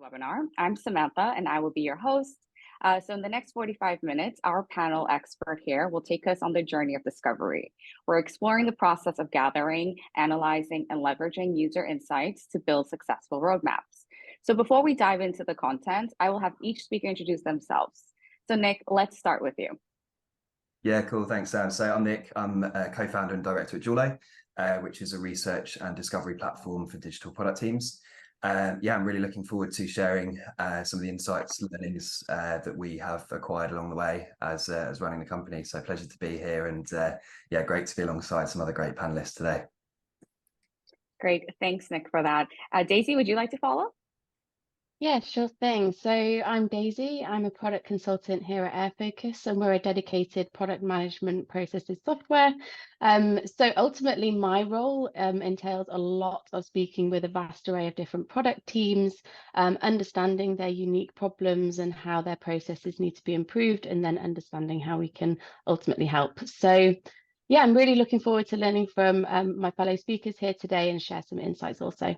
webinar. I'm Samantha, and I will be your host. So in the next 45 minutes, our panel expert here will take us on the journey of discovery. We're exploring the process of gathering, analyzing, and leveraging user insights to build successful roadmaps. So before we dive into the content, I will have each speaker introduce themselves. So Nick, let's start with you. Yeah, cool. Thanks, Sam. So I'm Nick. I'm a co-founder and director at Dualo, which is a research and discovery platform for digital product teams. Yeah, I'm really looking forward to sharing some of the insights, learnings that we have acquired along the way as running the company. So pleasure to be here, and yeah, great to be alongside some other great panelists today. Great. Thanks, Nick, for that. Daisy, would you like to follow? Yeah, sure thing. So I'm Daisy. I'm a product consultant here at Airfocus, and we're a dedicated product management processes software. So ultimately, my role entails a lot of speaking with a vast array of different product teams, understanding their unique problems and how their processes need to be improved, and then understanding how we can ultimately help. So yeah, I'm really looking forward to learning from my fellow speakers here today and share some insights also.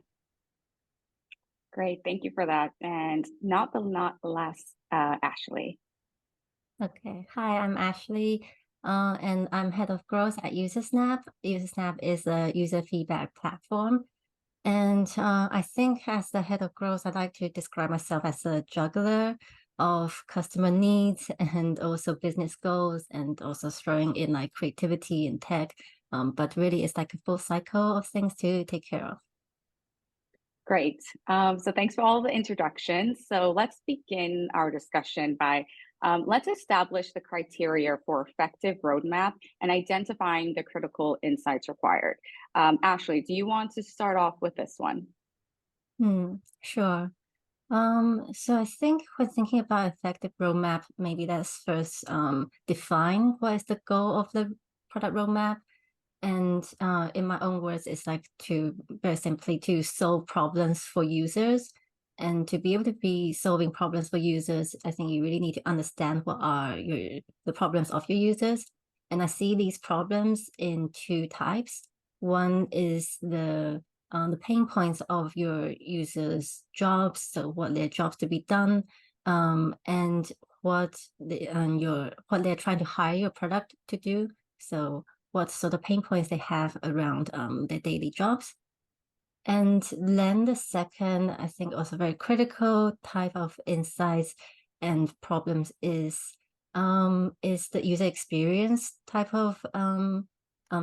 Great, thank you for that. And not last, Ashley. Okay, hi, I'm Ashley, and I'm head of growth at Usersnap. Usersnap is a user feedback platform. And I think as the head of growth, I'd like to describe myself as a juggler of customer needs and also business goals, and also throwing in like creativity and tech. But really, it's like a full cycle of things to take care of. Great. So thanks for all the introductions. So let's begin our discussion by let's establish the criteria for effective roadmap and identifying the critical insights required. Ashley, do you want to start off with this one? Sure. So I think when thinking about effective roadmap, maybe let's first define what is the goal of the product roadmap. And in my own words, it's like to very simply to solve problems for users. And to be able to be solving problems for users, I think you really need to understand what are the problems of your users. And I see these problems in two types. One is the pain points of your users' jobs, so what their jobs to be done, and what they're trying to hire your product to do. So what sort of pain points they have around their daily jobs. And then the second, I think also very critical type of insights and problems is the user experience type of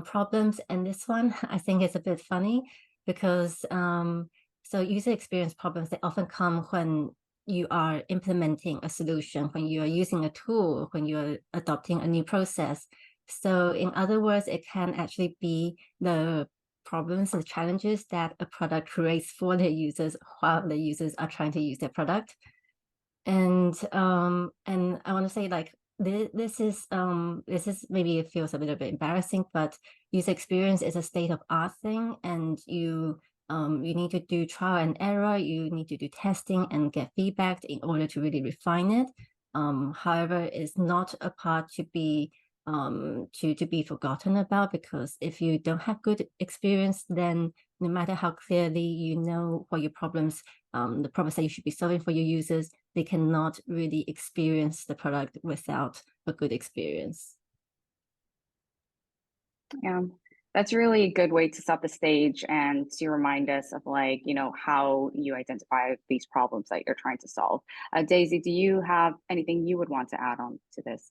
problems. And this one, I think is a bit funny because so user experience problems, they often come when you are implementing a solution, when you are using a tool, when you're adopting a new process. So in other words, it can actually be the problems and challenges that a product creates for their users while the users are trying to use their product. And I want to say, like, this is maybe it feels a little bit embarrassing, but user experience is a state of art thing, and you need to do trial and error. You need to do testing and get feedback in order to really refine it. However, it's not a part to be forgotten about, because if you don't have good experience, then no matter how clearly you know what your problems, the problems that you should be solving for your users, they cannot really experience the product without a good experience. Yeah, that's really a good way to set the stage and to remind us of, like, you know, how you identify these problems that you're trying to solve. Daisy, do you have anything you would want to add on to this?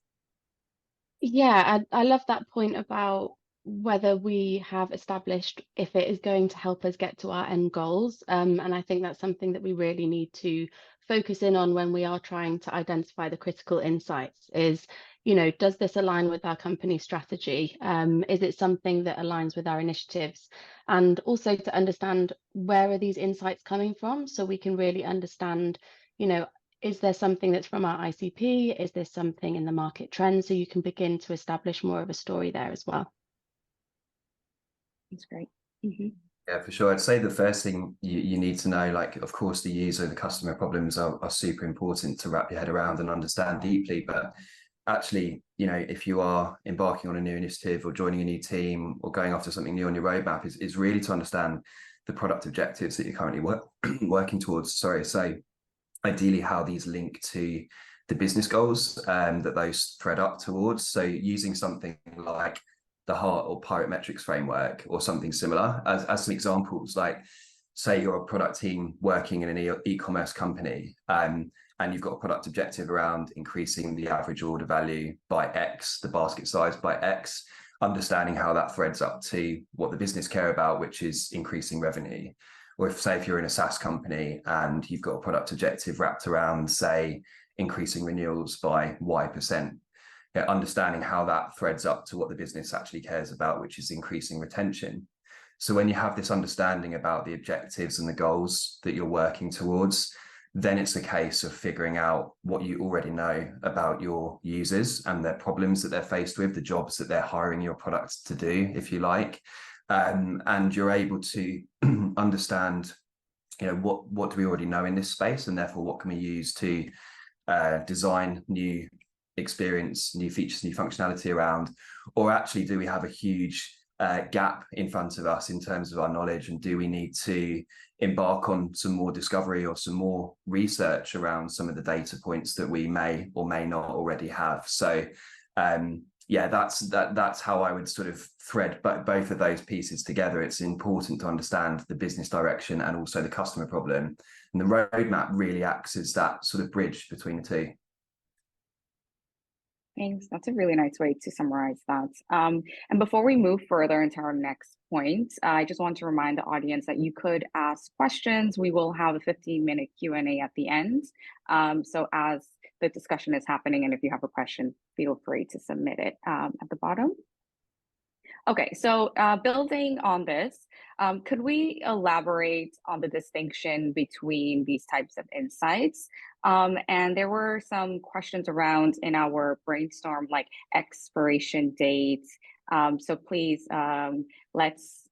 Yeah, I love that point about whether we have established if it is going to help us get to our end goals. And I think that's something that we really need to focus in on when we are trying to identify the critical insights is, you know, does this align with our company strategy? Is it something that aligns with our initiatives? And also to understand where are these insights coming from, so we can really understand, you know, is there something that's from our ICP? Is there something in the market trend? So you can begin to establish more of a story there as well. That's great. Mm-hmm. Yeah, for sure. I'd say the first thing you need to know, like, of course, the user, the customer problems are super important to wrap your head around and understand deeply. But actually, you know, if you are embarking on a new initiative or joining a new team or going after something new on your roadmap, is really to understand the product objectives that you're currently working towards. Sorry. So ideally how these link to the business goals that those thread up towards. So using something like the HEART or Pirate Metrics framework or something similar as some examples, like say you're a product team working in an e-commerce company, and you've got a product objective around increasing the average order value by X, the basket size by X, understanding how that threads up to what the business care about, which is increasing revenue. Or if you're in a SaaS company and you've got a product objective wrapped around, say, increasing renewals by Y%, understanding how that threads up to what the business actually cares about, which is increasing retention. So when you have this understanding about the objectives and the goals that you're working towards, then it's a case of figuring out what you already know about your users and their problems that they're faced with, the jobs that they're hiring your products to do, if you like. And you're able to understand, what do we already know in this space, and therefore what can we use to design new experience, new features, new functionality around, or actually do we have a huge gap in front of us in terms of our knowledge, and do we need to embark on some more discovery or some more research around some of the data points that we may or may not already have. So that's how I would sort of thread both of those pieces together. It's important to understand the business direction and also the customer problem, and the roadmap really acts as that sort of bridge between the two. Thanks. That's a really nice way to summarize that. And before we move further into our next point, I just want to remind the audience that you could ask questions. We will have a 15-minute Q&A at the end. So as the discussion is happening, and if you have a question, feel free to submit it at the bottom. Okay, so building on this, could we elaborate on the distinction between these types of insights? And there were some questions around in our brainstorm, like expiration dates. So please, let's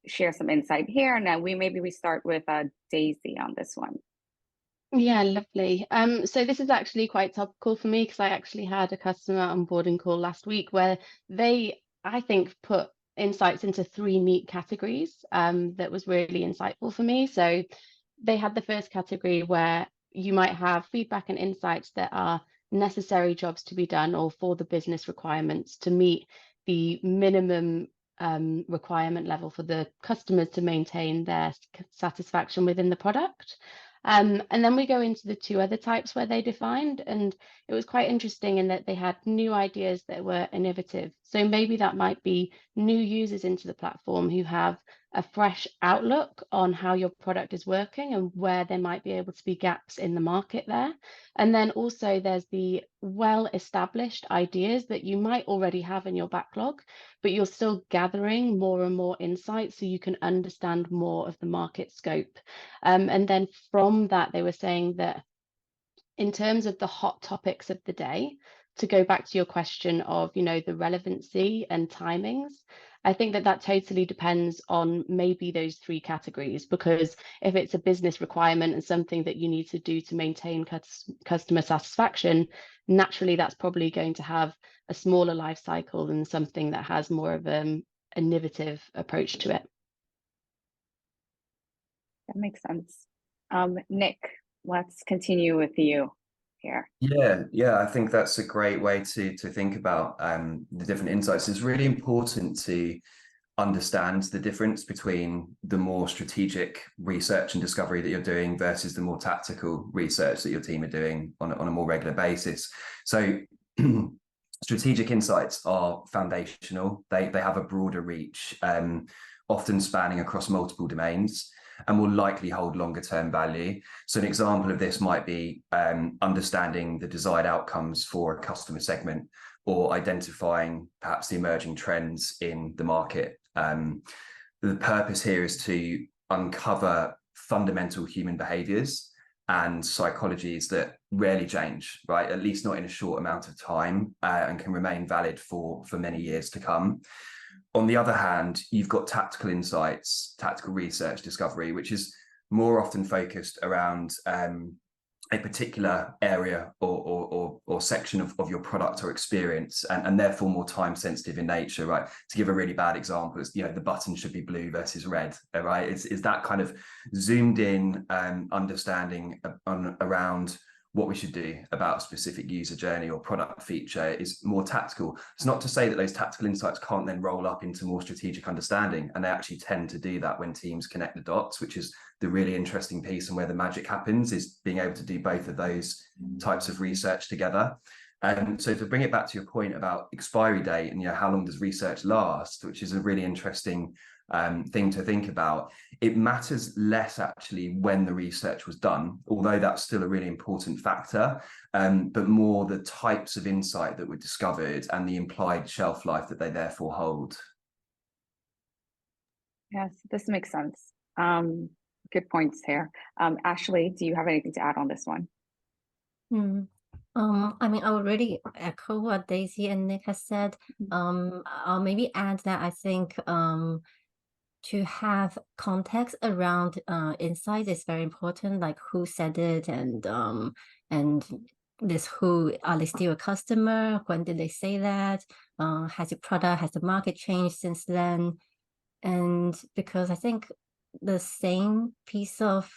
share some insight here. And then maybe we start with Daisy on this one. Yeah, lovely. So this is actually quite topical for me because I actually had a customer onboarding call last week where they, I think, put insights into 3 neat categories that was really insightful for me. So they had the first category where you might have feedback and insights that are necessary jobs to be done or for the business requirements to meet the minimum requirement level for the customers to maintain their satisfaction within the product. And then we go into the 2 other types where they defined, and it was quite interesting in that they had new ideas that were innovative. So maybe that might be new users into the platform who have a fresh outlook on how your product is working and where there might be able to be gaps in the market there. And then also there's the well-established ideas that you might already have in your backlog, but you're still gathering more and more insights so you can understand more of the market scope. And then from that, they were saying that in terms of the hot topics of the day, to go back to your question of, the relevancy and timings, I think that totally depends on maybe those 3 categories, because if it's a business requirement and something that you need to do to maintain customer satisfaction, naturally that's probably going to have a smaller life cycle than something that has more of an innovative approach to it. That makes sense. Nick, let's continue with you here. Yeah, I think that's a great way to think about the different insights. It's really important to understand the difference between the more strategic research and discovery that you're doing versus the more tactical research that your team are doing on a more regular basis. So strategic insights are foundational. They have a broader reach, often spanning across multiple domains, and will likely hold longer term value. So an example of this might be understanding the desired outcomes for a customer segment, or identifying perhaps the emerging trends in the market. The purpose here is to uncover fundamental human behaviors and psychologies that rarely change, right? At least not in a short amount of time, and can remain valid for many years to come. On the other hand, you've got tactical insights, tactical research, discovery, which is more often focused around a particular area or section of your product or experience, and therefore more time sensitive in nature, right? To give a really bad example, it's, the button should be blue versus red, right? Is that kind of zoomed in understanding around what we should do about a specific user journey or product feature is more tactical. It's not to say that those tactical insights can't then roll up into more strategic understanding, and they actually tend to do that when teams connect the dots, which is the really interesting piece, and where the magic happens is being able to do both of those types of research together. And so to bring it back to your point about expiry date and how long does research last, which is a really interesting thing to think about. It matters less actually when the research was done, although that's still a really important factor, but more the types of insight that were discovered and the implied shelf life that they therefore hold. Yes, this makes sense. Good points here. Ashley, do you have anything to add on this one? I mean, I would really echo what Daisy and Nick has said. I'll maybe add that I think to have context around insights is very important, like who said it, and this who, are they still a customer? When did they say that? Has the market changed since then? And because I think the same piece of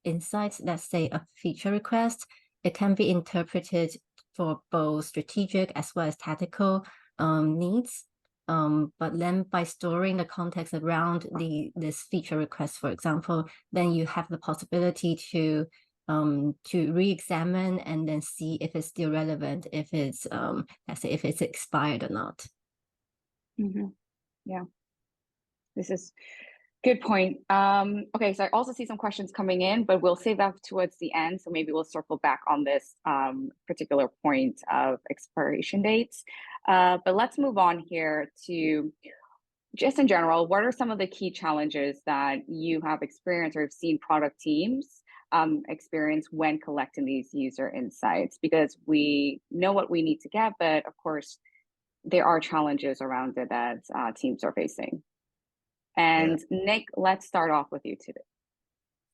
insights, let's say a feature request, it can be interpreted for both strategic as well as tactical needs. But then by storing the context around this feature request, for example, then you have the possibility to re-examine and then see if it's still relevant, if it's let's say if it's expired or not. Yeah, this is good point. Okay, so I also see some questions coming in, but we'll save that towards the end. So maybe we'll circle back on this particular point of expiration dates. But let's move on here to just in general, what are some of the key challenges that you have experienced or have seen product teams experience when collecting these user insights? Because we know what we need to get, but of course, there are challenges around it that teams are facing. And Nick, let's start off with you today.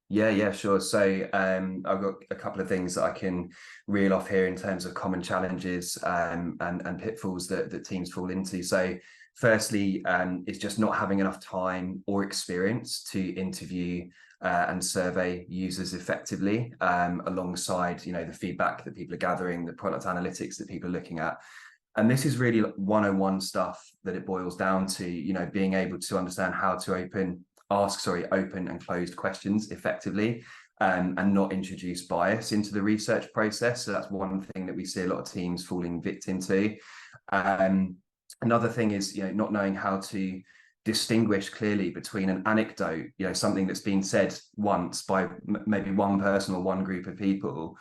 Yeah, sure. So I've got a couple of things that I can reel off here in terms of common challenges and pitfalls that teams fall into. So firstly, it's just not having enough time or experience to interview and survey users effectively, alongside the feedback that people are gathering, the product analytics that people are looking at. And this is really 101 stuff that it boils down to, being able to understand how to open and closed questions effectively, and not introduce bias into the research process. So that's one thing that we see a lot of teams falling victim to. Another thing is, not knowing how to distinguish clearly between an anecdote, something that's been said once by maybe one person or one group of people,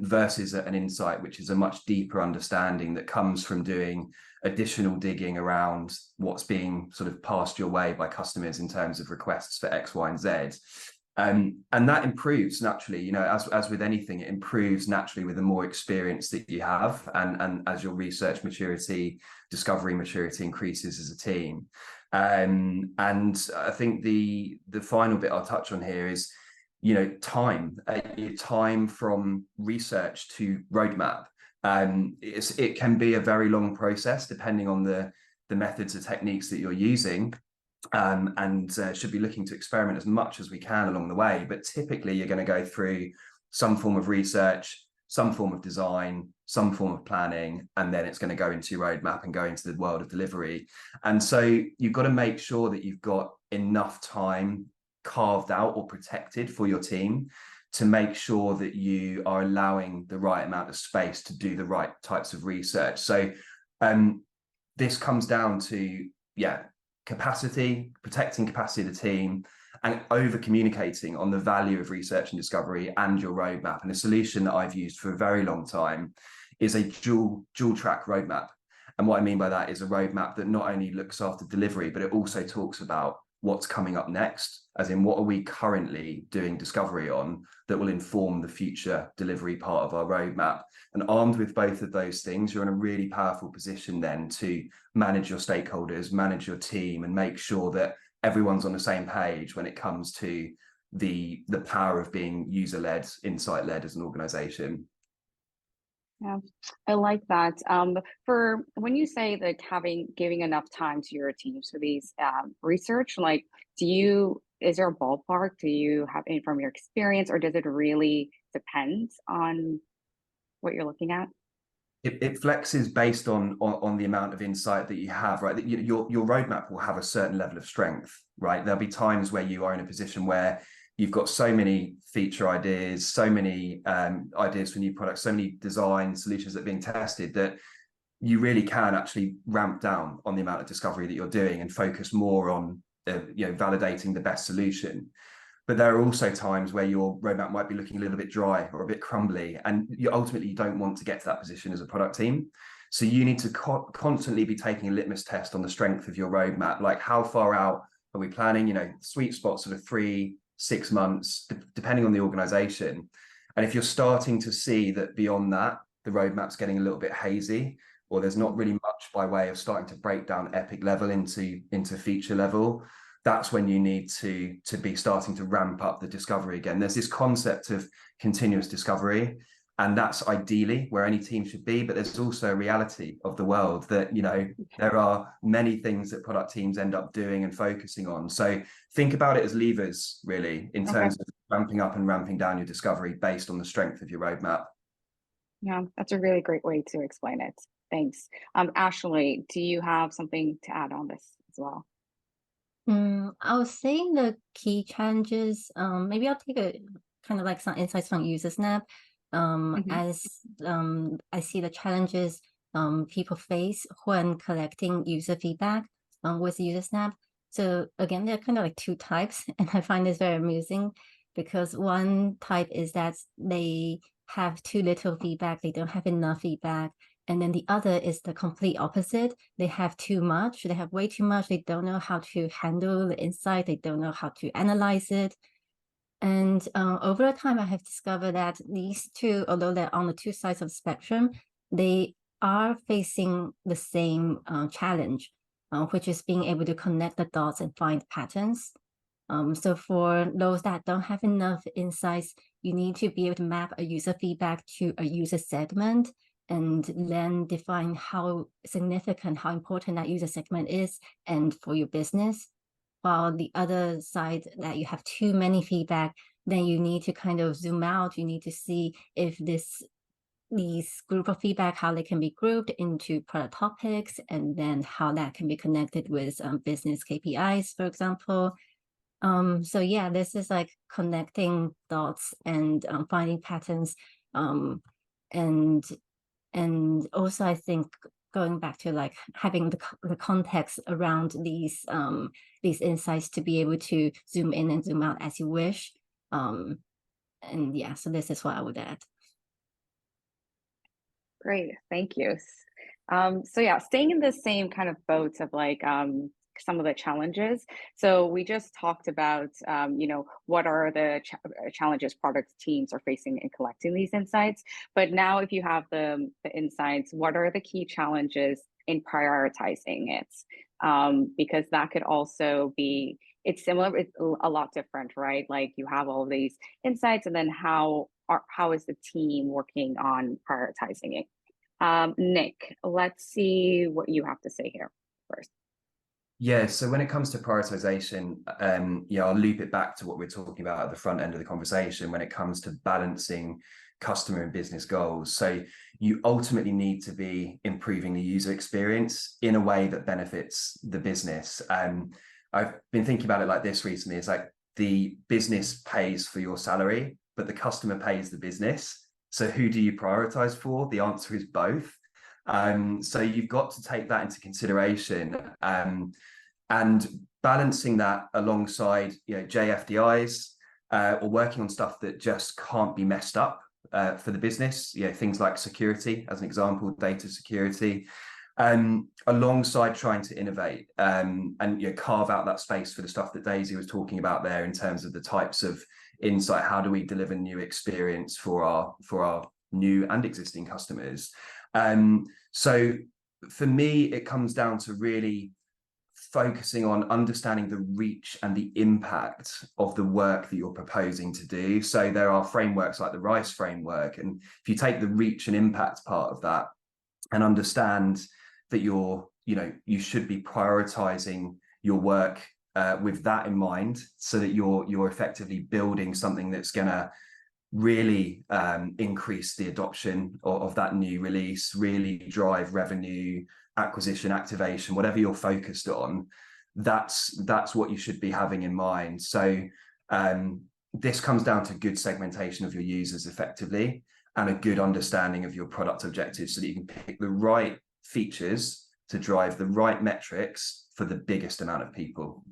versus an insight, which is a much deeper understanding that comes from doing additional digging around what's being sort of passed your way by customers in terms of requests for X, Y, and Z. And that improves naturally, as with anything, it improves naturally with the more experience that you have, and as your research maturity, discovery maturity increases as a team. And I think the final bit I'll touch on here is, time from research to roadmap. It can be a very long process depending on the methods or techniques that you're using, and should be looking to experiment as much as we can along the way. But typically you're going to go through some form of research, some form of design, some form of planning, and then it's going to go into your roadmap and go into the world of delivery. And so you've got to make sure that you've got enough time carved out or protected for your team to make sure that you are allowing the right amount of space to do the right types of research. So this comes down to protecting capacity of the team, and over communicating on the value of research and discovery and your roadmap. And a solution that I've used for a very long time is a dual track roadmap. And what I mean by that is a roadmap that not only looks after delivery, but it also talks about what's coming up next, as in what are we currently doing discovery on that will inform the future delivery part of our roadmap. And armed with both of those things, you're in a really powerful position then to manage your stakeholders, manage your team, and make sure that everyone's on the same page when it comes to the power of being user-led, insight-led as an organization. Yeah, I like that. For when you say like giving enough time to your teams for these research, like, do you is there a ballpark? Do you have any from your experience, or does it really depend on what you're looking at? It flexes based on the amount of insight that you have, right? Your roadmap will have a certain level of strength, right? There'll be times where you are in a position where you've got so many feature ideas, so many ideas for new products, so many design solutions that are being tested, that you really can actually ramp down on the amount of discovery that you're doing and focus more on validating the best solution. But there are also times where your roadmap might be looking a little bit dry or a bit crumbly, and ultimately you don't want to get to that position as a product team. So you need to constantly be taking a litmus test on the strength of your roadmap. Like, how far out are we planning? Sweet spot sort of 3-6 months, depending on the organization. And if you're starting to see that beyond that, the roadmap's getting a little bit hazy, or there's not really much by way of starting to break down epic level into feature level, that's when you need to be starting to ramp up the discovery again. There's this concept of continuous discovery, and that's ideally where any team should be. But there's also a reality of the world that, there are many things that product teams end up doing and focusing on. So think about it as levers, really, in terms of ramping up and ramping down your discovery based on the strength of your roadmap. Yeah, that's a really great way to explain it. Thanks. Ashley, do you have something to add on this as well? I was saying the key challenges, maybe I'll take a kind of like some insights from Usersnap. As I see the challenges people face when collecting user feedback with Usersnap. So again, there are kind of like two types, and I find this very amusing because one type is that they have too little feedback, they don't have enough feedback. And then the other is the complete opposite. They have too much, they have way too much. They don't know how to handle the insight. They don't know how to analyze it. And over time, I have discovered that these two, although they're on the two sides of the spectrum, they are facing the same challenge, which is being able to connect the dots and find patterns. So for those that don't have enough insights, you need to be able to map a user feedback to a user segment, and then define how significant, how important that user segment is and for your business. While the other side, that you have too many feedback, then you need to kind of zoom out. You need to see if these group of feedback, how they can be grouped into product topics, and then how that can be connected with business KPIs, for example. So yeah, this is like connecting dots and finding patterns, and also I think going back to like having the context around these insights to be able to zoom in and zoom out as you wish. And yeah, so this is what I would add. Great, thank you. So yeah, staying in the same kind of boat of like some of the challenges. So we just talked about, what are the challenges product teams are facing in collecting these insights. But now if you have the insights, what are the key challenges in prioritizing it? Because that could also be, it's similar, it's a lot different, right? Like you have all these insights, and then how is the team working on prioritizing it? Nick, let's see what you have to say here first. Yeah, so when it comes to prioritization, I'll loop it back to what we're talking about at the front end of the conversation when it comes to balancing customer and business goals. So you ultimately need to be improving the user experience in a way that benefits the business. I've been thinking about it like this recently. It's like the business pays for your salary, but the customer pays the business. So who do you prioritize for? The answer is both. So you've got to take that into consideration, and balancing that alongside JFDIs, or working on stuff that just can't be messed up for the business, things like security, as an example, data security, alongside trying to innovate, and carve out that space for the stuff that Daisy was talking about there in terms of the types of insight. How do we deliver new experience for our new and existing customers? So for me, it comes down to really focusing on understanding the reach and the impact of the work that you're proposing to do. So there are frameworks like the RISE framework, and if you take the reach and impact part of that and understand that you should be prioritizing your work with that in mind, so that you're effectively building something that's going to really increase the adoption of that new release, really drive revenue, acquisition, activation, whatever you're focused on. That's what you should be having in mind. So this comes down to good segmentation of your users effectively, and a good understanding of your product objectives, so that you can pick the right features to drive the right metrics for the biggest amount of people.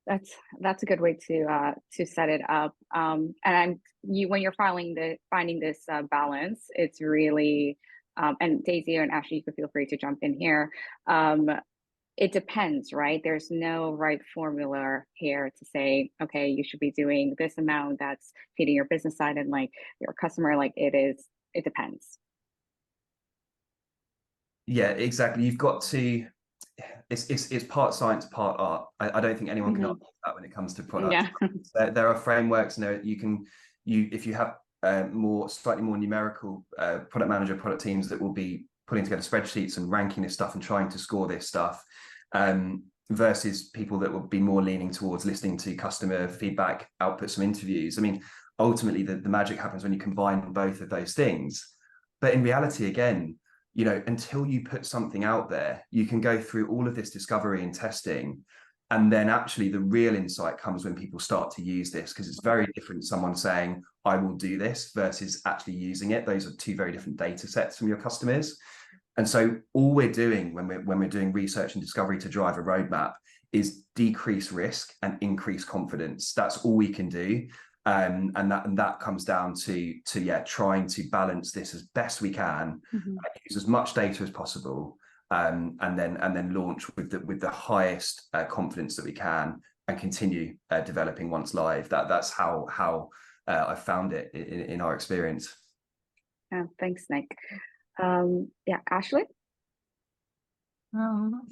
That's a good way to set it up. And when you're finding this balance, it's really and Daisy and Ashley, you can feel free to jump in here. It depends, right? There's no right formula here to say, okay, you should be doing this amount that's feeding your business side and like your customer. Like it depends. Yeah, exactly. You've got to. It's part science, part art. I don't think anyone can argue that when it comes to products. Yeah. There are frameworks. If you have slightly more numerical product manager, product teams that will be putting together spreadsheets and ranking this stuff and trying to score this stuff, versus people that will be more leaning towards listening to customer feedback, output some interviews. I mean, ultimately the magic happens when you combine both of those things. But in reality, again, until you put something out there, you can go through all of this discovery and testing, and then actually the real insight comes when people start to use this, because it's very different someone saying, I will do this, versus actually using it. Those are two very different data sets from your customers. And so all we're doing when we're doing research and discovery to drive a roadmap is decrease risk and increase confidence. That's all we can do. And that comes down to trying to balance this as best we can, use as much data as possible, and then launch with the highest confidence that we can, and continue developing once live. That's how I found it in our experience. Thanks, Nick. Ashley.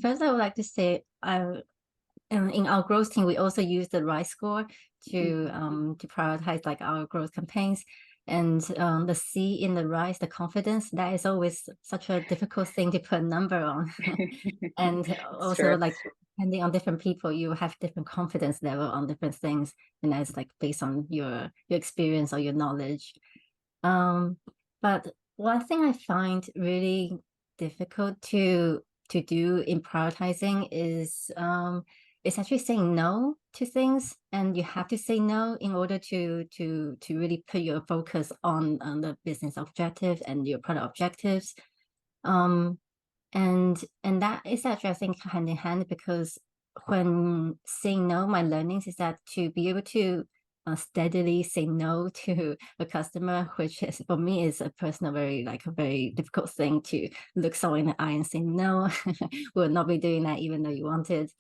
First, I would like to say, in our growth team, we also use the RISE score to prioritize like our growth campaigns. And the C in the RISE, the confidence, that is always such a difficult thing to put a number on. And also true. Like depending on different people, you have different confidence level on different things, and that's like based on your experience or your knowledge. But one thing I find really difficult to do in prioritizing is it's actually saying no to things, and you have to say no in order to really put your focus on the business objective and your product objectives. And that is actually, I think, hand in hand, because when saying no, my learnings is that to be able to steadily say no to a customer, which is for me is a personal a very difficult thing, to look someone in the eye and say no. We'll not be doing that even though you wanted.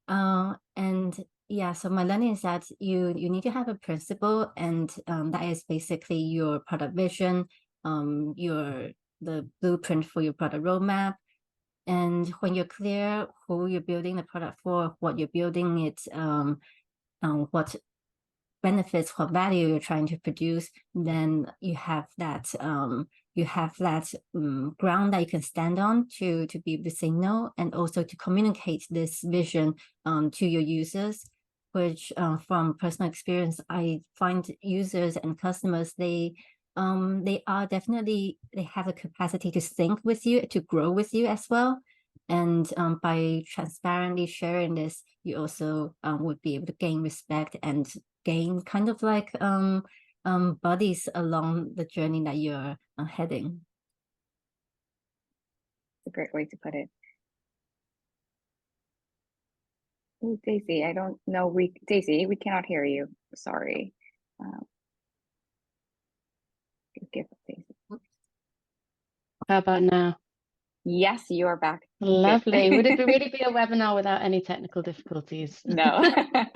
So my learning is that you need to have a principle, and that is basically your product vision, the blueprint for your product roadmap. And when you're clear who you're building the product for, what you're building it, what benefits, what value you're trying to produce, then you have that ground that you can stand on to be able to say no, and also to communicate this vision to your users, which from personal experience, I find users and customers, they have the capacity to think with you, to grow with you as well. And by transparently sharing this, you also would be able to gain respect and gain kind of like buddies along the journey that you're heading. It's a great way to put it. Oh, Daisy, I don't know. Daisy, we cannot hear you. Sorry. Give up, Daisy. How about now? Yes, you are back. Lovely. Would it really be a webinar without any technical difficulties? No. Okay.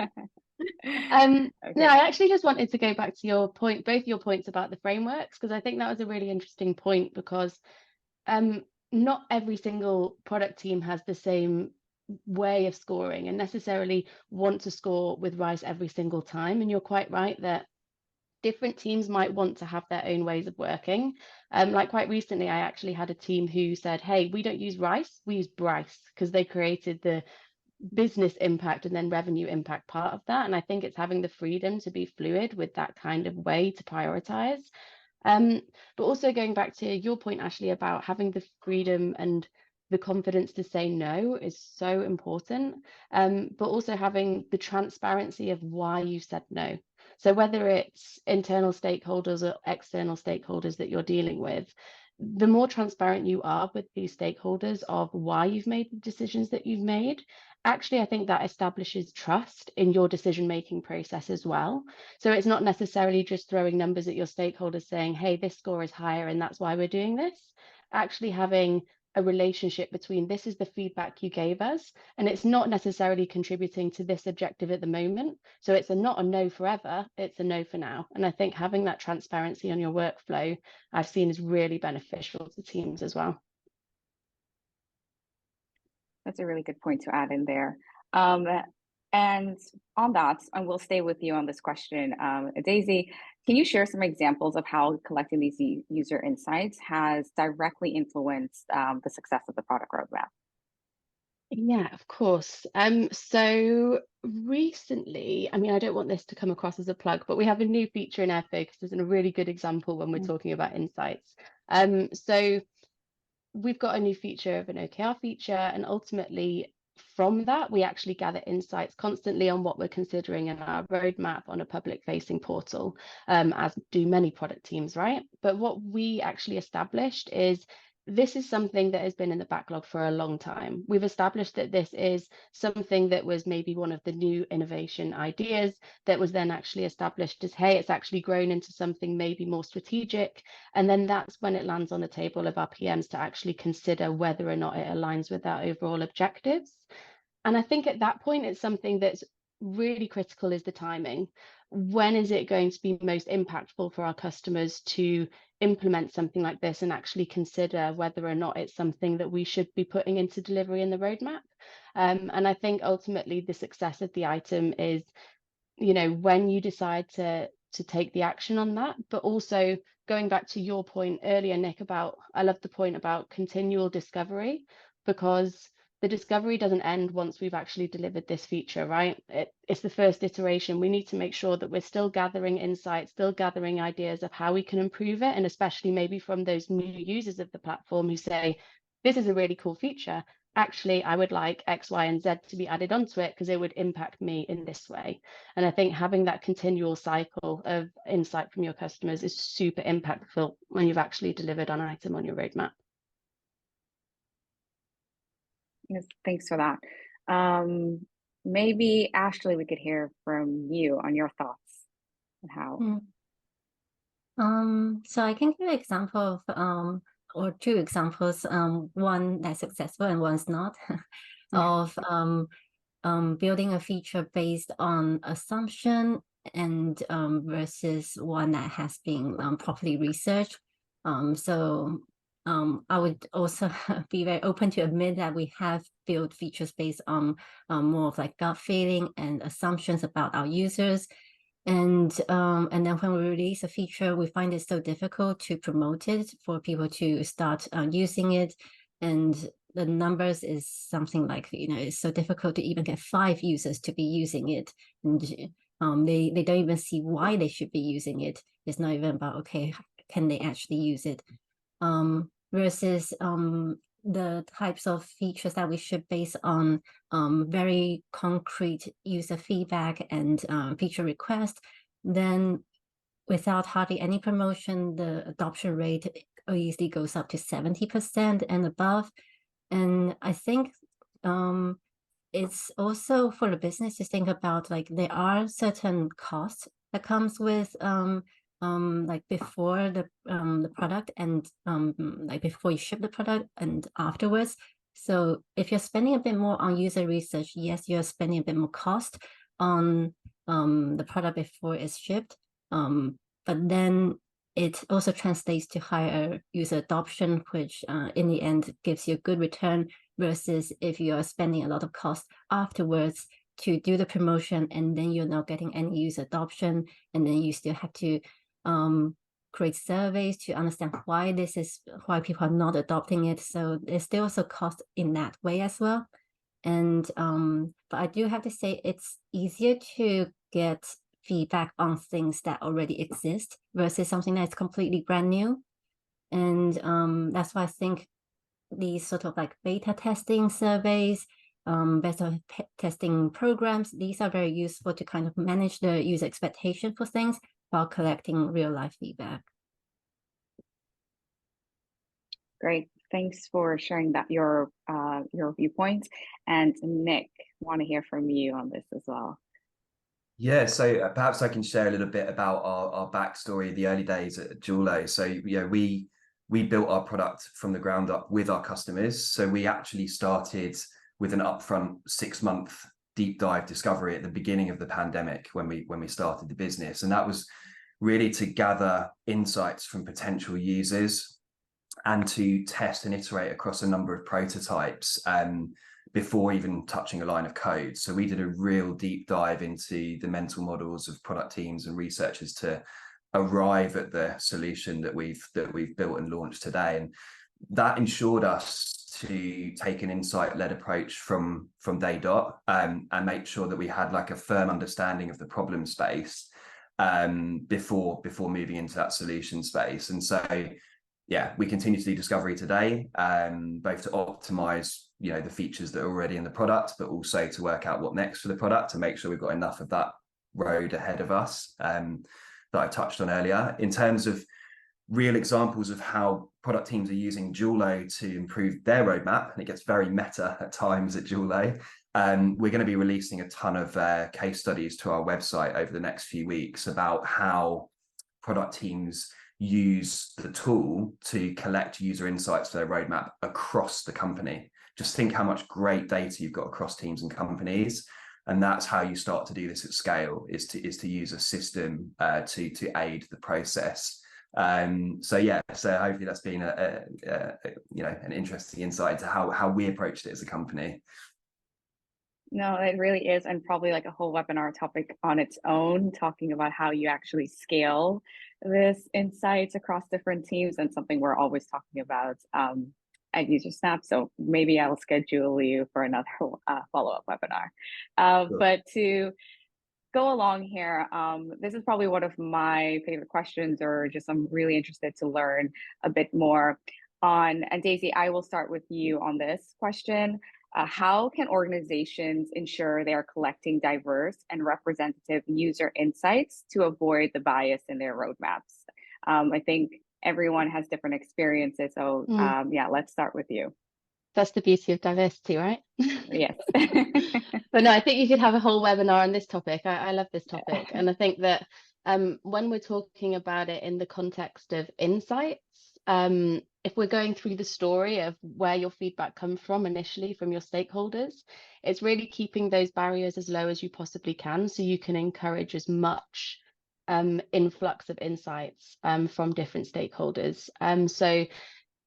No, I actually just wanted to go back to your point, both your points about the frameworks, because I think that was a really interesting point, because not every single product team has the same way of scoring and necessarily want to score with RISE every single time. And you're quite right that different teams might want to have their own ways of working. Like quite recently, I actually had a team who said, hey, we don't use rice, we use Bryce, because they created the business impact and then revenue impact part of that. And I think it's having the freedom to be fluid with that kind of way to prioritize. But also going back to your point, Ashley, about having the freedom and the confidence to say no is so important, but also having the transparency of why you said no. So whether it's internal stakeholders or external stakeholders that you're dealing with, the more transparent you are with these stakeholders of why you've made the decisions that you've made, actually, I think that establishes trust in your decision-making process as well. So it's not necessarily just throwing numbers at your stakeholders saying, hey, this score is higher and that's why we're doing this. Actually having a relationship between this is the feedback you gave us, and it's not necessarily contributing to this objective at the moment. So it's not a no forever, it's a no for now. And I think having that transparency on your workflow, I've seen is really beneficial to teams as well. That's a really good point to add in there. And on that, and we'll stay with you on this question, Daisy, can you share some examples of how collecting these user insights has directly influenced the success of the product roadmap? Yeah, of course. So recently, I mean, I don't want this to come across as a plug, but we have a new feature in Airfocus as a really good example when we're talking about insights. So we've got a new feature of an OKR feature, and ultimately from that, we actually gather insights constantly on what we're considering in our roadmap on a public facing portal, as do many product teams, right? But what we actually established is this is something that has been in the backlog for a long time. We've established that this is something that was maybe one of the new innovation ideas that was then actually established as, hey, it's actually grown into something maybe more strategic. And then that's when it lands on the table of our PMs to actually consider whether or not it aligns with our overall objectives. And I think at that point, it's something that's really critical is the timing. When is it going to be most impactful for our customers to implement something like this and actually consider whether or not it's something that we should be putting into delivery in the roadmap? And I think ultimately the success of the item is, you know, when you decide to take the action on that, but also going back to your point earlier, Nick, about, I love the point about continual discovery, because the discovery doesn't end once we've actually delivered this feature, right? It's the first iteration. We need to make sure that we're still gathering insights, still gathering ideas of how we can improve it. And especially maybe from those new users of the platform who say, this is a really cool feature. Actually, I would like X, Y, and Z to be added onto it because it would impact me in this way. And I think having that continual cycle of insight from your customers is super impactful when you've actually delivered an item on your roadmap. Yes, thanks for that. Maybe Ashley, we could hear from you on your thoughts on how. So I can give an example of or two examples, one that's successful and one's not, of building a feature based on assumption and versus one that has been properly researched. I would also be very open to admit that we have built features based on more of like gut feeling and assumptions about our users. And then when we release a feature, we find it so difficult to promote it for people to start using it. And the numbers is something like, you know, it's so difficult to even get 5 users to be using it. And they don't even see why they should be using it. It's not even about, okay, can they actually use it? Versus the types of features that we should base on very concrete user feedback and feature request, then without hardly any promotion, the adoption rate easily goes up to 70% and above. And I think it's also for the business to think about, like, there are certain costs that comes with like before the product and like before you ship the product and afterwards. So if you're spending a bit more on user research, yes, you're spending a bit more cost on the product before it's shipped, but then it also translates to higher user adoption, which in the end gives you a good return, versus if you are spending a lot of cost afterwards to do the promotion, and then you're not getting any user adoption, and then you still have to create surveys to understand why people are not adopting it. So there's still also cost in that way as well. And but I do have to say it's easier to get feedback on things that already exist versus something that's completely brand new. And that's why I think these sort of like beta testing surveys, beta testing programs, these are very useful to kind of manage the user expectation for things while collecting real life feedback. Great. Thanks for sharing that your viewpoints. And Nick, want to hear from you on this as well. Yeah, so perhaps I can share a little bit about our backstory, the early days at Dualo. So we built our product from the ground up with our customers. So we actually started with an upfront 6-month deep dive discovery at the beginning of the pandemic when we started the business, and that was really to gather insights from potential users and to test and iterate across a number of prototypes before even touching a line of code. So we did a real deep dive into the mental models of product teams and researchers to arrive at the solution that we've built and launched today. And that ensured us to take an insight-led approach from day dot, and make sure that we had like a firm understanding of the problem space before moving into that solution space. And so yeah, we continue to do discovery today, both to optimize the features that are already in the product, but also to work out what next for the product to make sure we've got enough of that road ahead of us that I touched on earlier. In terms of real examples of how product teams are using Dualo to improve their roadmap, and it gets very meta at times at Dualo, we're going to be releasing a ton of case studies to our website over the next few weeks about how product teams use the tool to collect user insights for their roadmap across the company. Just think how much great data you've got across teams and companies. And that's how you start to do this at scale, is to use a system to aid the process. So yeah, so hopefully that's been an interesting insight into how we approached it as a company. No, it really is, and probably like a whole webinar topic on its own, talking about how you actually scale this insights across different teams, and something we're always talking about at Usersnap. So maybe I'll schedule you for another follow-up webinar. Sure. But to go along here, this is probably one of my favorite questions, or just I'm really interested to learn a bit more on. And Daisy, I will start with you on this question. How can organizations ensure they are collecting diverse and representative user insights to avoid the bias in their roadmaps? I think everyone has different experiences. So yeah, let's start with you. That's the beauty of diversity, right? Yes. But no, I think you should have a whole webinar on this topic. I love this topic. And I think that when we're talking about it in the context of insights, if we're going through the story of where your feedback comes from initially from your stakeholders, it's really keeping those barriers as low as you possibly can, so you can encourage as much influx of insights from different stakeholders. So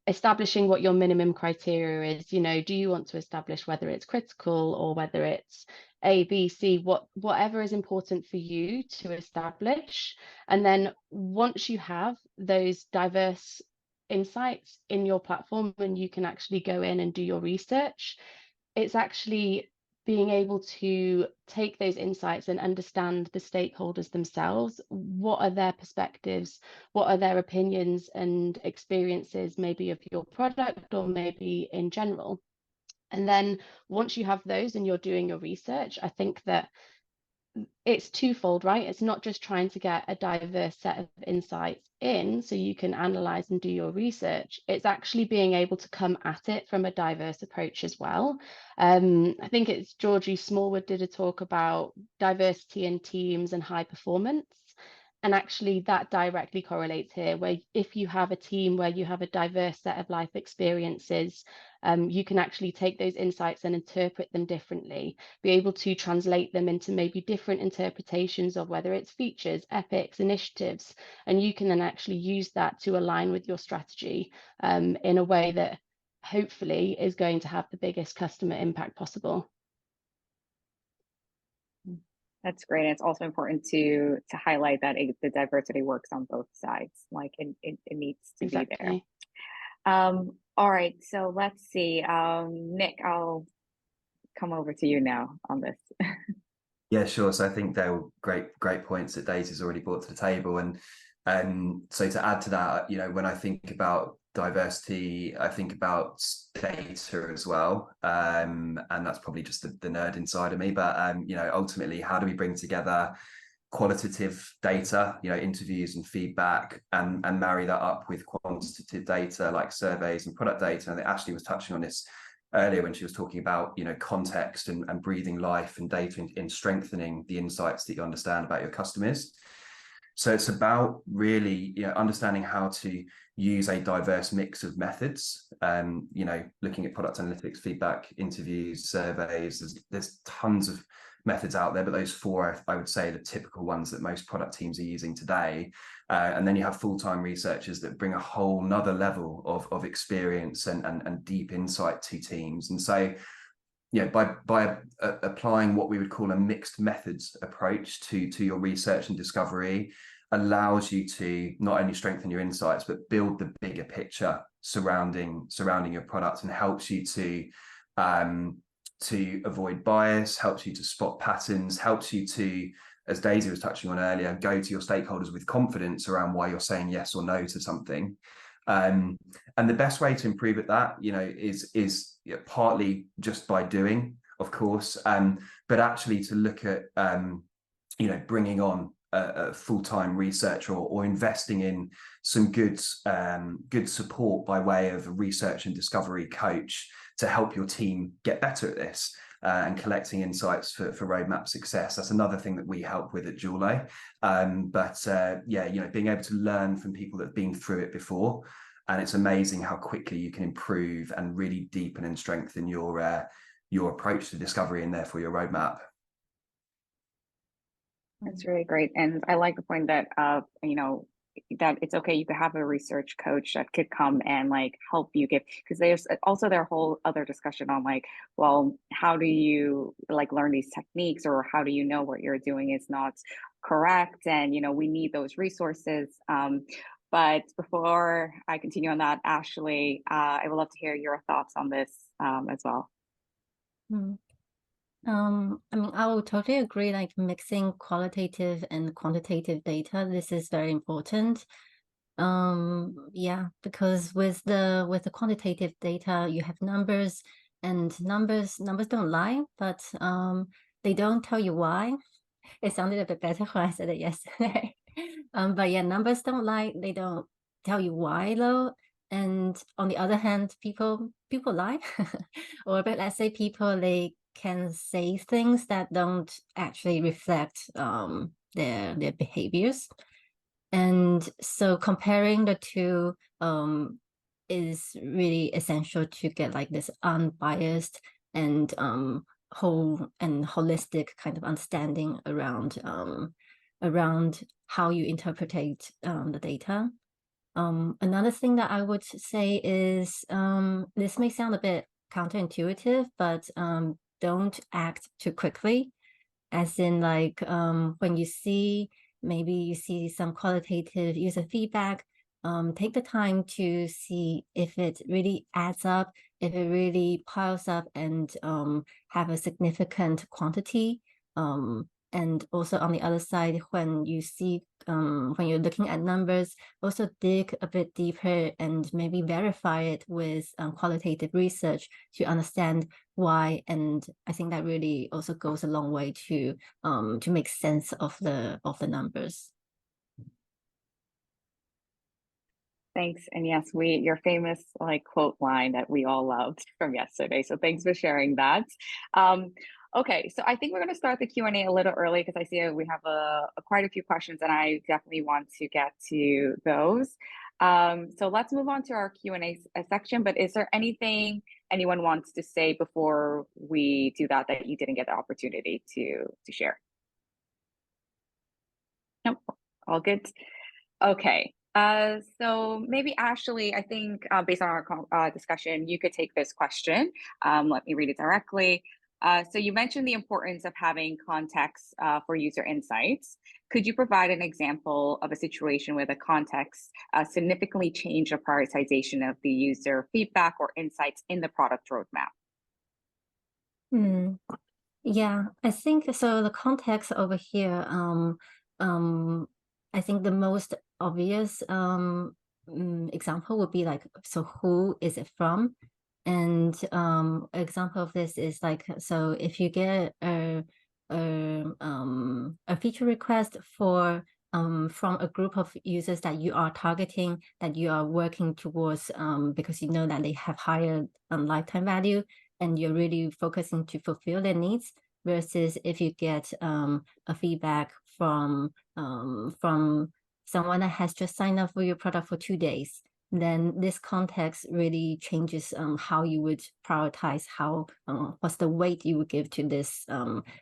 establishing what your minimum criteria is, do you want to establish whether it's critical or whether it's A, B, C, whatever is important for you to establish. And then once you have those diverse insights in your platform and you can actually go in and do your research, it's actually being able to take those insights and understand the stakeholders themselves. What are their perspectives? What are their opinions and experiences, maybe of your product or maybe in general? And then once you have those and you're doing your research, I think that it's twofold, right? It's not just trying to get a diverse set of insights in so you can analyze and do your research. It's actually being able to come at it from a diverse approach as well. I think it's Georgie Smallwood did a talk about diversity in teams and high performance. And actually that directly correlates here, where if you have a team where you have a diverse set of life experiences, you can actually take those insights and interpret them differently, be able to translate them into maybe different interpretations of whether it's features, epics, initiatives, and you can then actually use that to align with your strategy in a way that hopefully is going to have the biggest customer impact possible. That's great. And it's also important to highlight that the diversity works on both sides. Like it needs to be there. Exactly. All right, so let's see. Nick, I'll come over to you now on this. Yeah, sure. So I think they're great points that Daisy's already brought to the table. And so to add to that, when I think about diversity, I think about data as well. And that's probably just the nerd inside of me. But ultimately, how do we bring together qualitative data, interviews and feedback, and marry that up with quantitative data like surveys and product data? And Ashley was touching on this earlier when she was talking about context and breathing life and data in strengthening the insights that you understand about your customers. So it's about really understanding how to use a diverse mix of methods. Looking at product analytics, feedback, interviews, surveys. There's tons of methods out there, but those four I would say are the typical ones that most product teams are using today. And then you have full-time researchers that bring a whole nother level of experience and deep insight to teams. And so by applying what we would call a mixed methods approach to your research and discovery allows you to not only strengthen your insights but build the bigger picture surrounding your product, and helps you to avoid bias, helps you to spot patterns, helps you to, as Daisy was touching on earlier, go to your stakeholders with confidence around why you're saying yes or no to something. And the best way to improve at that, is partly just by doing, of course, but actually to look at, bringing on a full-time researcher or investing in some good support by way of a research and discovery coach to help your team get better at this. And collecting insights for roadmap success. That's another thing that we help with at Dualo. Being able to learn from people that have been through it before, and it's amazing how quickly you can improve and really deepen and strengthen your approach to discovery and therefore your roadmap. That's really great, and I like the point that that it's okay, you could have a research coach that could come and like help you give, because there's also their whole other discussion on like, well, how do you like learn these techniques, or how do you know what you're doing is not correct? And we need those resources. But before I continue on that, Ashley, I would love to hear your thoughts on this as well. I will totally agree, like mixing qualitative and quantitative data, this is very important. Because with the quantitative data, you have numbers, and numbers don't lie, but they don't tell you why. It sounded a bit better when I said it yesterday. But yeah, numbers don't lie, they don't tell you why though. And on the other hand, people lie. Or but let's say people, they can say things that don't actually reflect their behaviors. And so comparing the two is really essential to get like this unbiased and whole and holistic kind of understanding around how you interpret the data. Another thing that I would say is, this may sound a bit counterintuitive, but don't act too quickly. As in, like, when you see some qualitative user feedback, take the time to see if it really adds up, if it really piles up and have a significant quantity. And also on the other side, when you see, when you're looking at numbers, also dig a bit deeper and maybe verify it with qualitative research to understand why. And I think that really also goes a long way to make sense of the numbers. Thanks. And yes, your famous like quote line that we all loved from yesterday. So thanks for sharing that. Okay, so I think we're going to start the Q&A a little early because I see we have quite a few questions, and I definitely want to get to those. So let's move on to our Q&A section. But is there anything anyone wants to say before we do that you didn't get the opportunity to share? Nope, all good. Okay. So maybe Ashley, I think based on our discussion, you could take this question. Let me read it directly. So you mentioned the importance of having context for user insights. Could you provide an example of a situation where the context significantly changed the prioritization of the user feedback or insights in the product roadmap? Yeah, I think so. The context over here, I think the most obvious example would be like, so who is it from? And example of this is like, so if you get a feature request for from a group of users that you are targeting, that you are working towards, because you know that they have higher lifetime value, and you're really focusing to fulfill their needs, versus if you get a feedback from someone that has just signed up for your product for 2 days, then this context really changes how you would prioritize, how what's the weight you would give to this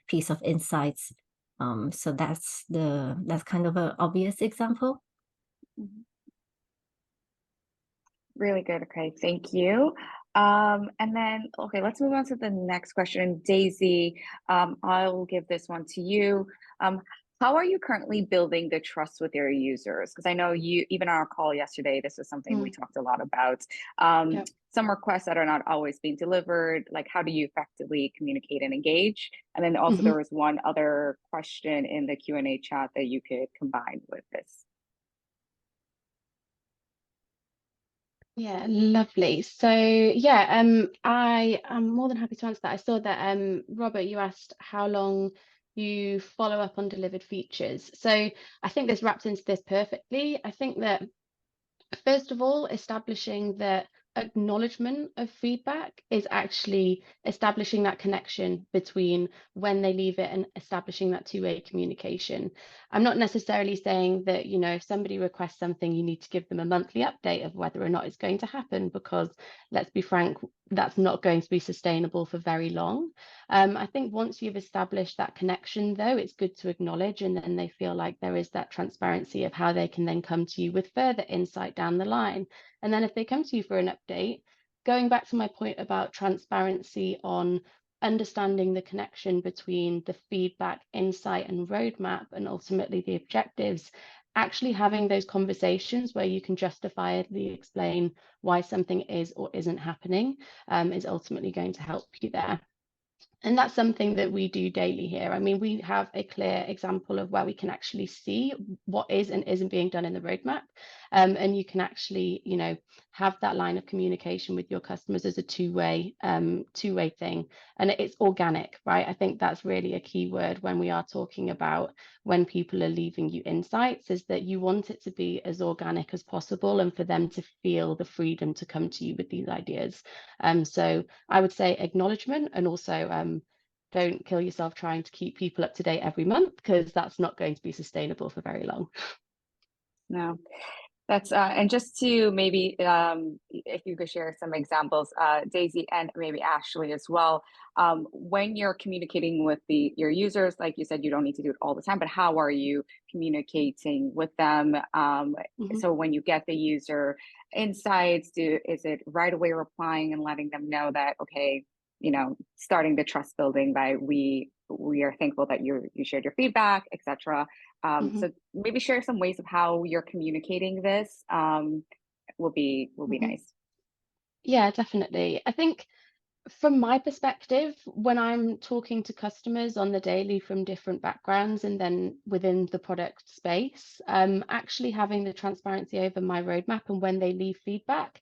piece of insights. So that's kind of an obvious example. Really good. Okay, thank you. And then, okay, let's move on to the next question. Daisy, I'll give this one to you. How are you currently building the trust with your users? Because I know you, even on our call yesterday, this is something we talked a lot about. Yep. Some requests that are not always being delivered, like how do you effectively communicate and engage? And then also there was one other question in the Q&A chat that you could combine with this. Yeah, lovely. So yeah, I am more than happy to answer that. I saw that Robert, you asked how long you follow up on delivered features. So I think this wraps into this perfectly. I think that first of all, establishing that acknowledgement of feedback is actually establishing that connection between when they leave it and establishing that two-way communication. I'm not necessarily saying that, you know, if somebody requests something, you need to give them a monthly update of whether or not it's going to happen, because let's be frank, that's not going to be sustainable for very long. I think once you've established that connection, though, it's good to acknowledge, and then they feel like there is that transparency of how they can then come to you with further insight down the line. And then if they come to you for an update, going back to my point about transparency on understanding the connection between the feedback, insight, and roadmap, and ultimately the objectives, actually having those conversations where you can justifiably explain why something is or isn't happening is ultimately going to help you there. And that's something that we do daily here. I mean, we have a clear example of where we can actually see what is and isn't being done in the roadmap. And you can actually, you know, have that line of communication with your customers as a two-way thing. And it's organic, right? I think that's really a key word when we are talking about when people are leaving you insights, is that you want it to be as organic as possible and for them to feel the freedom to come to you with these ideas. So I would say acknowledgement, and also don't kill yourself trying to keep people up to date every month, because that's not going to be sustainable for very long. No, that's and just to maybe if you could share some examples, Daisy, and maybe Ashley as well. When you're communicating with your users, like you said, you don't need to do it all the time, but how are you communicating with them? So when you get the user insights, is it right away replying and letting them know that, okay, you know, starting the trust building by we are thankful that you shared your feedback, etc. So maybe share some ways of how you're communicating this will be nice. Yeah, definitely. I think from my perspective, when I'm talking to customers on the daily from different backgrounds and then within the product space, actually having the transparency over my roadmap and when they leave feedback,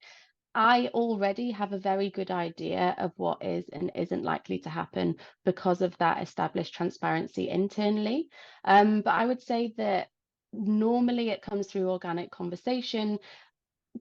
I already have a very good idea of what is and isn't likely to happen because of that established transparency internally. But I would say that normally it comes through organic conversation.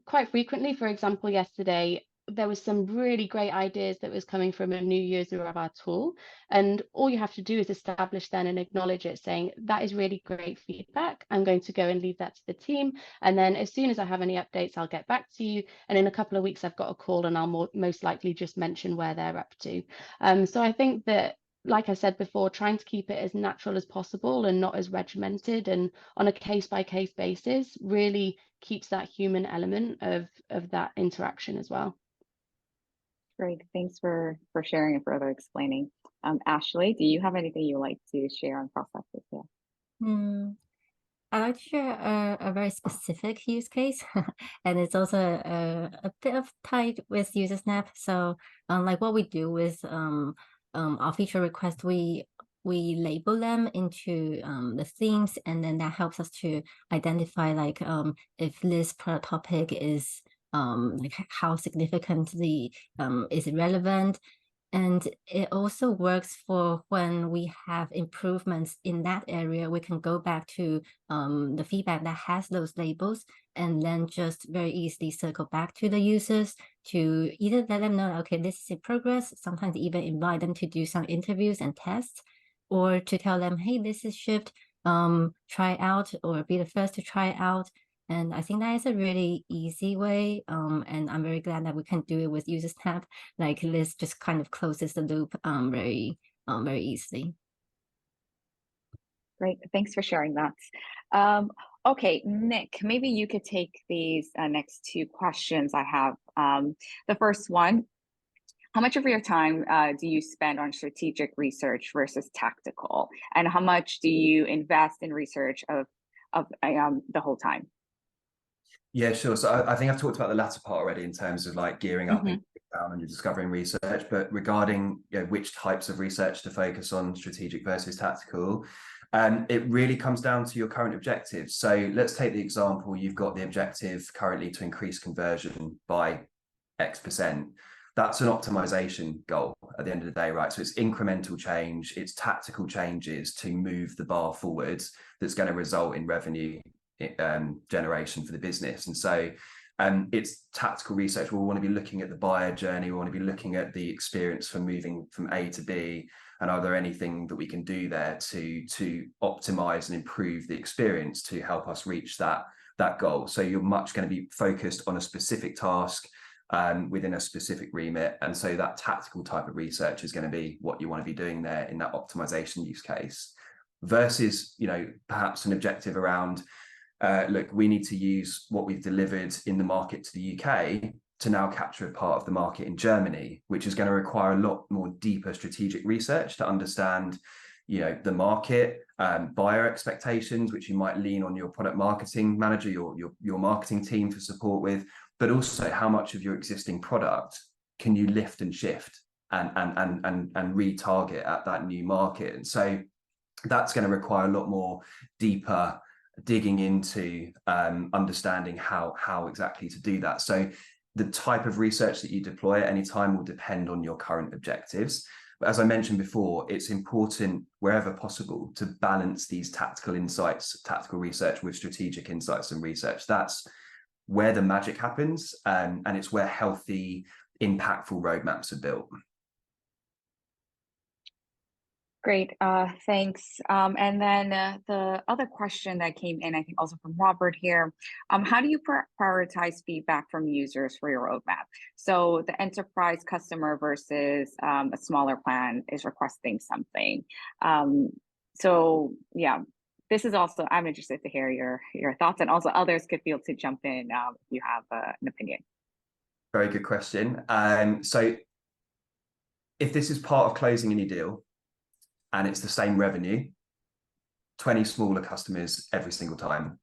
Quite frequently, for example, yesterday, there was some really great ideas that was coming from a new user of our tool. And all you have to do is establish then and acknowledge it, saying, that is really great feedback. I'm going to go and leave that to the team. And then as soon as I have any updates, I'll get back to you. And in a couple of weeks, I've got a call and I'll most likely just mention where they're up to. So I think that, like I said before, trying to keep it as natural as possible and not as regimented and on a case-by-case basis really keeps that human element of that interaction as well. Great, thanks for sharing and further explaining. Ashley, do you have anything you'd like to share on processes here? I'd like to share a very specific use case, and it's also a bit of tied with Usersnap. So, like what we do with our feature request, we label them into the themes, and then that helps us to identify like if this product topic is like how significantly is it relevant. And it also works for when we have improvements in that area, we can go back to the feedback that has those labels and then just very easily circle back to the users to either let them know, okay, this is in progress, sometimes even invite them to do some interviews and tests, or to tell them, hey, this is shipped, try out or be the first to try out. And I think that is a really easy way. And I'm very glad that we can do it with Usersnap. Like this just kind of closes the loop very easily. Great, thanks for sharing that. Okay, Nick, maybe you could take these next two questions I have. The first one, how much of your time do you spend on strategic research versus tactical? And how much do you invest in research of the whole time? Yeah, sure. So I think I've talked about the latter part already in terms of like gearing up and down on your discovery and research. But regarding which types of research to focus on, strategic versus tactical, it really comes down to your current objectives. So let's take the example, you've got the objective currently to increase conversion by X%. That's an optimization goal at the end of the day, right? So it's incremental change, it's tactical changes to move the bar forwards that's going to result in revenue generation for the business. And so it's tactical research. We'll want to be looking at the buyer journey. We want to be looking at the experience from moving from A to B. And are there anything that we can do there to optimize and improve the experience to help us reach that goal? So you're much going to be focused on a specific task within a specific remit. And so that tactical type of research is going to be what you want to be doing there in that optimization use case versus, perhaps an objective around look, we need to use what we've delivered in the market to the UK to now capture a part of the market in Germany, which is going to require a lot more deeper strategic research to understand, the market, buyer expectations, which you might lean on your product marketing manager, your marketing team for support with, but also how much of your existing product can you lift and shift and retarget at that new market. And so that's going to require a lot more deeper digging into understanding how exactly to do that. So the type of research that you deploy at any time will depend on your current objectives. But as I mentioned before, it's important wherever possible to balance these tactical insights, tactical research with strategic insights and research. That's where the magic happens, and it's where healthy, impactful roadmaps are built. Great, thanks. And then the other question that came in, I think also from Robert here, how do you prioritize feedback from users for your roadmap? So the enterprise customer versus a smaller plan is requesting something. So yeah, this is also, I'm interested to hear your thoughts, and also others could feel to jump in if you have an opinion. Very good question. So if this is part of closing any deal, and it's the same revenue, 20 smaller customers every single time.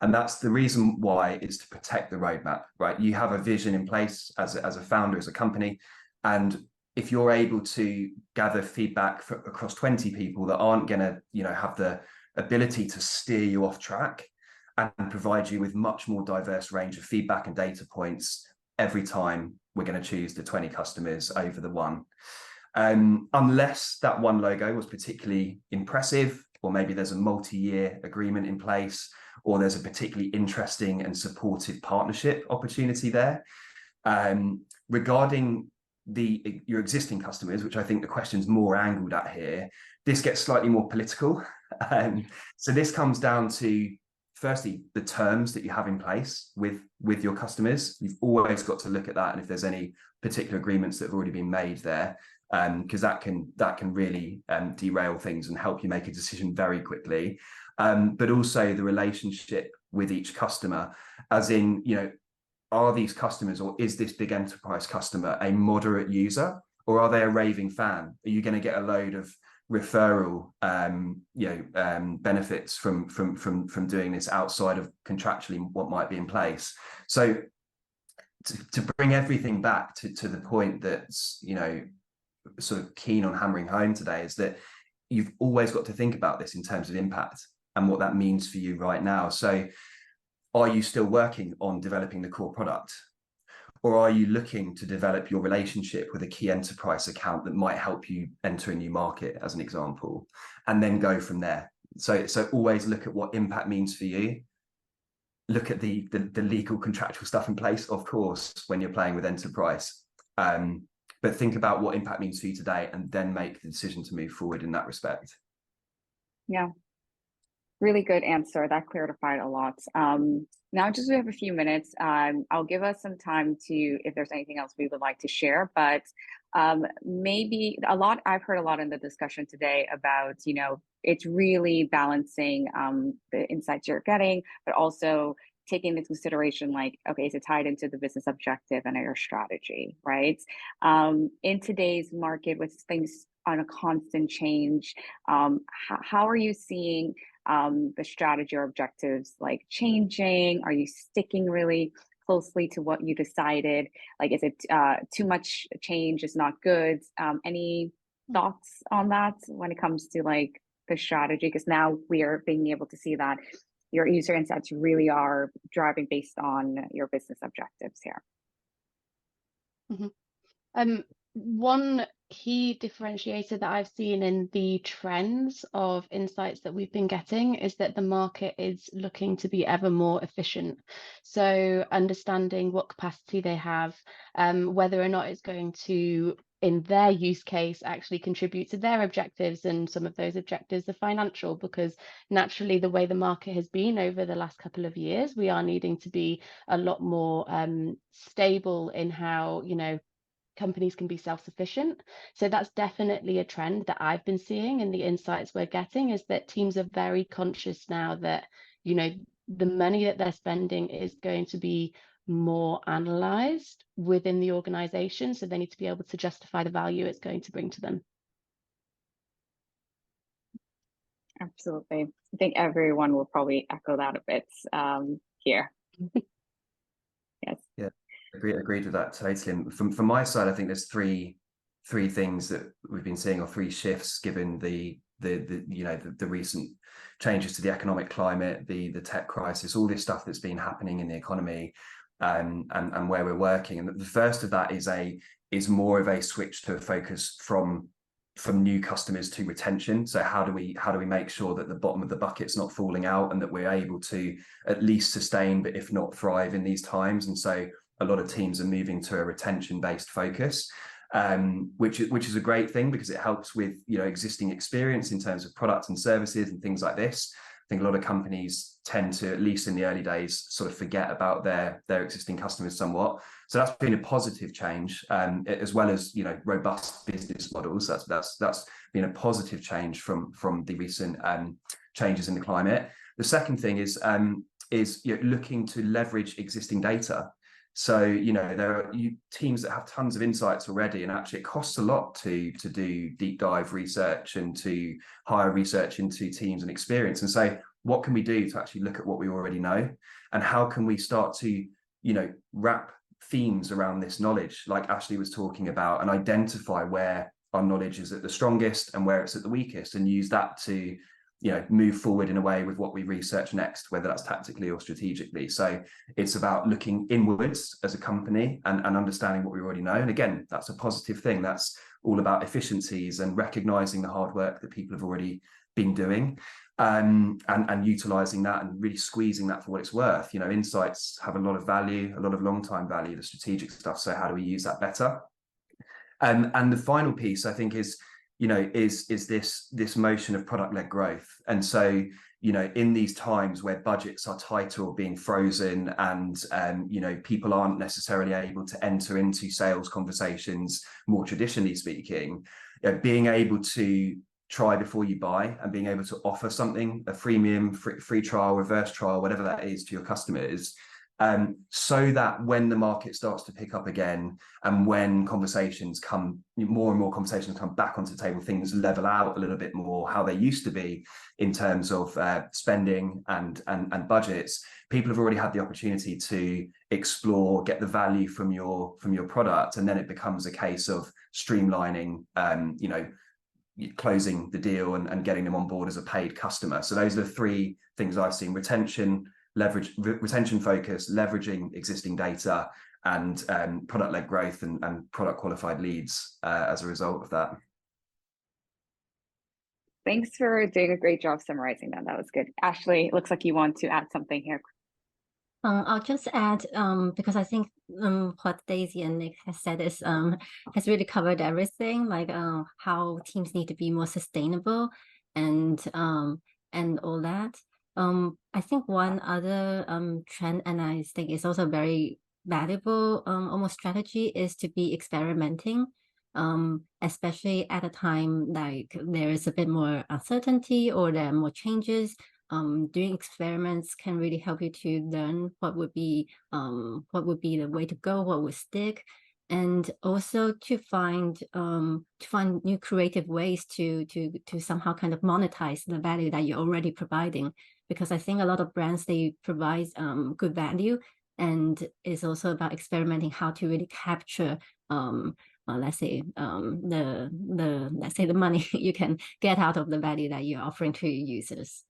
And that's the reason why, is to protect the roadmap, right? You have a vision in place as a founder, as a company. And if you're able to gather feedback across 20 people that aren't going to, have the ability to steer you off track and provide you with much more diverse range of feedback and data points every time, we're going to choose the 20 customers over the one. Unless that one logo was particularly impressive, or maybe there's a multi-year agreement in place, or there's a particularly interesting and supportive partnership opportunity there. Regarding your existing customers, which I think the question's more angled at here, this gets slightly more political. So this comes down to, firstly, the terms that you have in place with your customers. You've always got to look at that, and if there's any particular agreements that have already been made there, because that can really derail things and help you make a decision very quickly. But also the relationship with each customer, as in, are these customers, or is this big enterprise customer a moderate user or are they a raving fan? Are you going to get a load of referral benefits from doing this outside of contractually what might be in place? So to bring everything back to the point that's, you know, sort of keen on hammering home today, is that you've always got to think about this in terms of impact and what that means for you right now. So are you still working on developing the core product? Or are you looking to develop your relationship with a key enterprise account that might help you enter a new market, as an example, and then go from there? So always look at what impact means for you. Look at the legal contractual stuff in place, of course, when you're playing with enterprise. But think about what impact means for you today, and then make the decision to move forward in that respect. Yeah. Really good answer. That clarified a lot. Now, just we have a few minutes. I'll give us some time to, if there's anything else we would like to share, but maybe I've heard a lot in the discussion today about, you know, it's really balancing the insights you're getting, but also taking into consideration, like, okay, is it tied into the business objective and your strategy, right? In today's market with things on a constant change, how are you seeing the strategy or objectives like changing? Are you sticking really closely to what you decided? Like, is it too much change is not good? Any thoughts on that when it comes to like the strategy? Because now we are being able to see that your user insights really are driving based on your business objectives here. Mm-hmm. One key differentiator that I've seen in the trends of insights that we've been getting is that the market is looking to be ever more efficient. So understanding what capacity they have, whether or not it's going to, in their use case, actually contribute to their objectives, and some of those objectives are financial, because naturally the way the market has been over the last couple of years, we are needing to be a lot more stable in how, you know, companies can be self-sufficient. So that's definitely a trend that I've been seeing in the insights we're getting, is that teams are very conscious now that, you know, the money that they're spending is going to be more analyzed within the organization. So they need to be able to justify the value it's going to bring to them. Absolutely. I think everyone will probably echo that a bit here. Yes. Yeah. Agreed with that totally. And from my side, I think there's three things that we've been seeing, or three shifts, given the recent changes to the economic climate, the tech crisis, all this stuff that's been happening in the economy, and where we're working. And the first of that is more of a switch to a focus from new customers to retention. So how do we make sure that the bottom of the bucket's not falling out, and that we're able to at least sustain, but if not thrive in these times? And so a lot of teams are moving to a retention-based focus, which is a great thing, because it helps with, you know, existing experience in terms of products and services and things like this. I think a lot of companies tend to, at least in the early days, sort of forget about their existing customers somewhat. So that's been a positive change, as well as, you know, robust business models. That's been a positive change from the recent changes in the climate. The second thing is you know, looking to leverage existing data. So, you know, there are teams that have tons of insights already, and actually it costs a lot to do deep dive research and to hire research into teams and experience. And so what can we do to actually look at what we already know, and how can we start to, you know, wrap themes around this knowledge, like Ashley was talking about, and identify where our knowledge is at the strongest and where it's at the weakest, and use that to, you know, move forward in a way with what we research next, whether that's tactically or strategically. So it's about looking inwards as a company and understanding what we already know. And again, that's a positive thing. That's all about efficiencies and recognizing the hard work that people have already been doing, and utilizing that and really squeezing that for what it's worth. You know, insights have a lot of value, a lot of long-time value, the strategic stuff. So how do we use that better? And the final piece, I think, is, you know, is this motion of product-led growth. And so, you know, in these times where budgets are tighter or being frozen, and you know, people aren't necessarily able to enter into sales conversations more traditionally speaking, you know, being able to try before you buy, and being able to offer something, a freemium, free trial, reverse trial, whatever that is, to your customers, so that when the market starts to pick up again, and when conversations come, more and more conversations come back onto the table, things level out a little bit more how they used to be in terms of spending and budgets. People have already had the opportunity to explore, get the value from your product, and then it becomes a case of streamlining, you know, closing the deal and getting them on board as a paid customer. So those are the three things I've seen: retention focus, leveraging existing data, and product-led growth and product qualified leads as a result of that. Thanks for doing a great job summarizing that. That was good. Ashley, it looks like you want to add something here. I'll just add, because I think what Daisy and Nick has said is has really covered everything, like how teams need to be more sustainable and all that. I think one other trend, and I think it's also very valuable almost strategy, is to be experimenting, especially at a time like there is a bit more uncertainty or there are more changes. Doing experiments can really help you to learn what would be the way to go, what would stick, and also to find new creative ways to somehow kind of monetize the value that you're already providing. Because I think a lot of brands, they provide good value, and it's also about experimenting how to really capture let's say the money you can get out of the value that you're offering to your users.